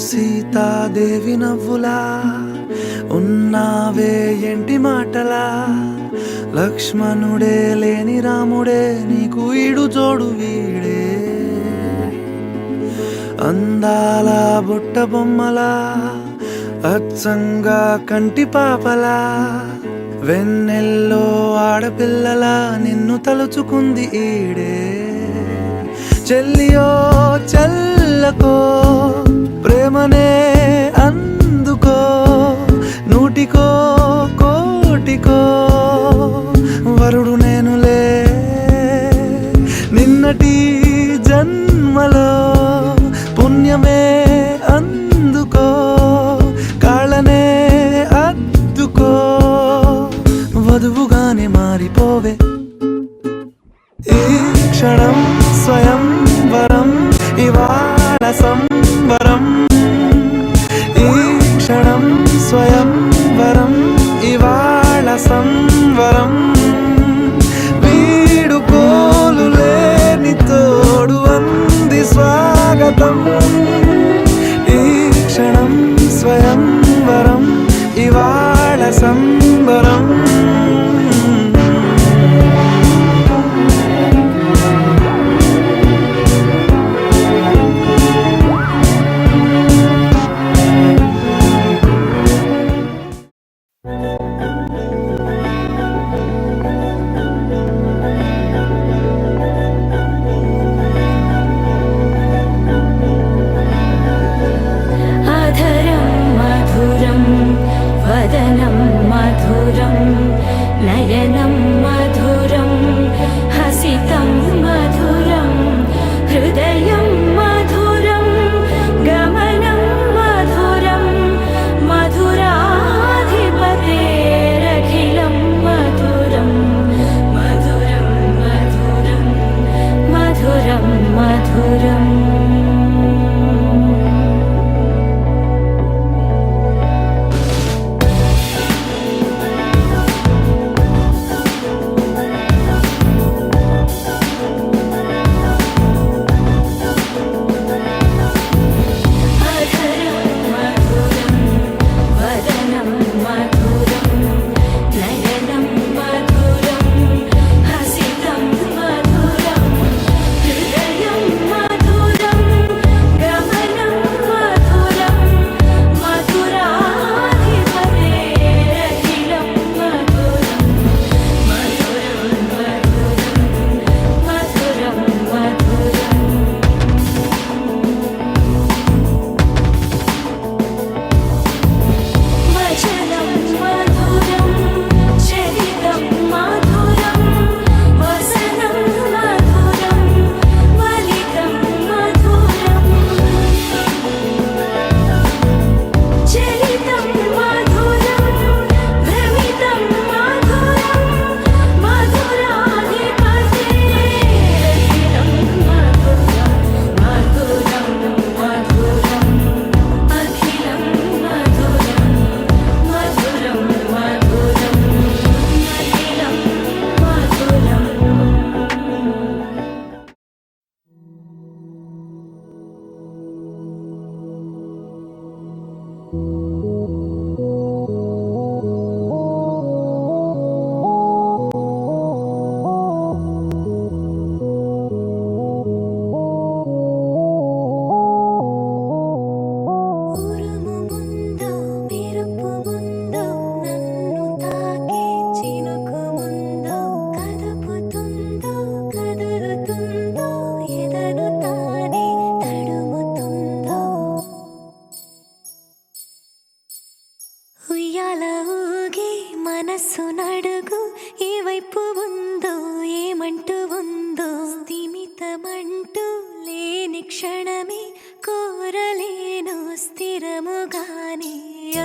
సీతాదేవి నవ్వులా ఉన్నావే ఎంటి మాటలా, లక్ష్మణుడే లేని రాముడే నీకు ఈడు జోడు వీడే, అందాల బుట్ట బొమ్మలా అచ్చంగా కంటి పాపలా, వెన్నెల్లో ఆడపిల్లలా నిన్ను తలుచుకుంది ఈడే. చెల్లియో చల్లకో ప్రేమనే అందుకో, నూటికో కోటికో వరుడు నేనులే, నిన్నటి జన్మలో పుణ్యమే అందుకో, కాళ్ళనే అద్దుకో, వధువుగానే మారిపోవే. ఈ క్షణం స్వయం వరం ఇవాళ సంబరం, ఈ క్షణం స్వయం వరం ఇవాళ సంవరం, వీడుకోలు లేని తోడు అంది స్వాగతం, ఈ క్షణం స్వయం వరం ఇవాళ సంబరం. నయనం మధురం హసితం మధురం హృదయం మధురం గమనం మధురం మధురాధిపతేరఖిలం మధురం మధురం మధురం మధురం మధురం. మనసు నడుగు ఏ వైపు ఉందో ఏమంటూ ఉందో, స్థిమితమంటూ లేని క్షణమే కోరలేను స్థిరముగానే,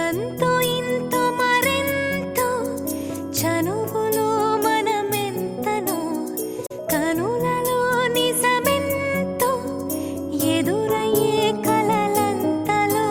అంతో ఇంతో మరెంతో చనువులో మనమెంతనో, కనులలో నిజమెంతో ఎదురయ్యే కలలంతలో.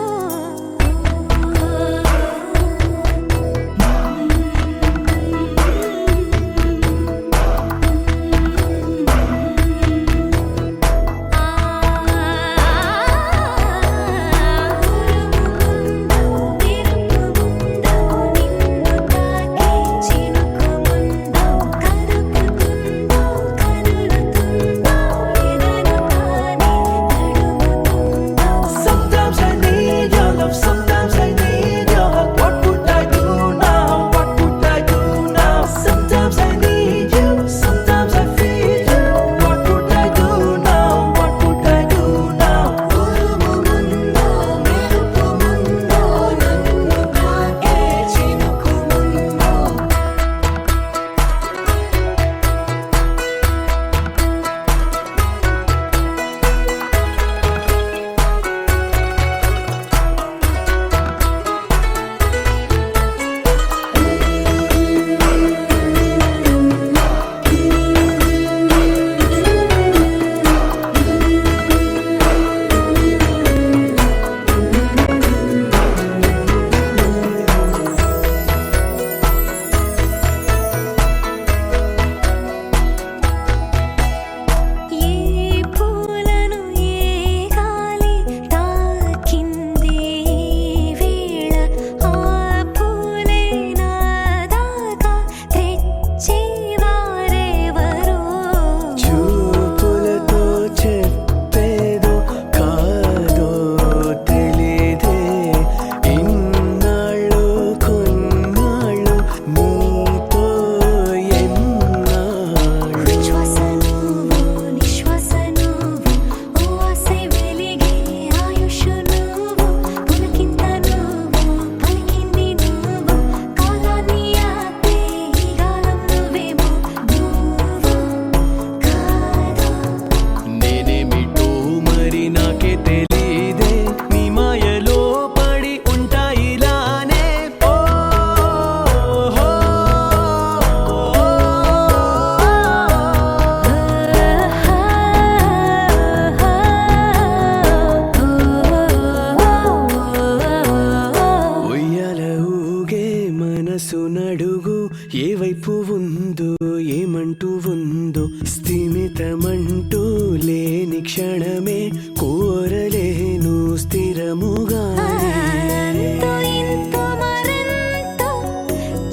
మనసు నడుగు ఏ వైపు ఉందో ఏమంటూ ఉందో స్థిమితమంటూ లేని క్షణమే కోరలేను స్థిరముగా అంతో ఇంతో మరెంతో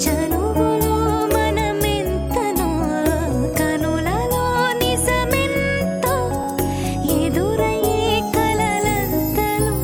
చనువులో మనమెంతనో కనులలో నిజమెంతో ఎదురయ్యే కలలంతలో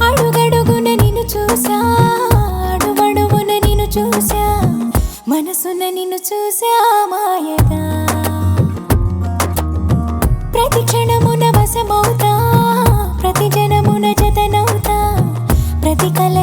అడుగడుగున నిన్ను చూసా అడుగడుగున నిన్ను చూసా మనసున నిన్ను చూసా మాయగా ప్రతి క్షణమున వశమవుతా ప్రతి జనమున జతనవుతా ప్రతి కల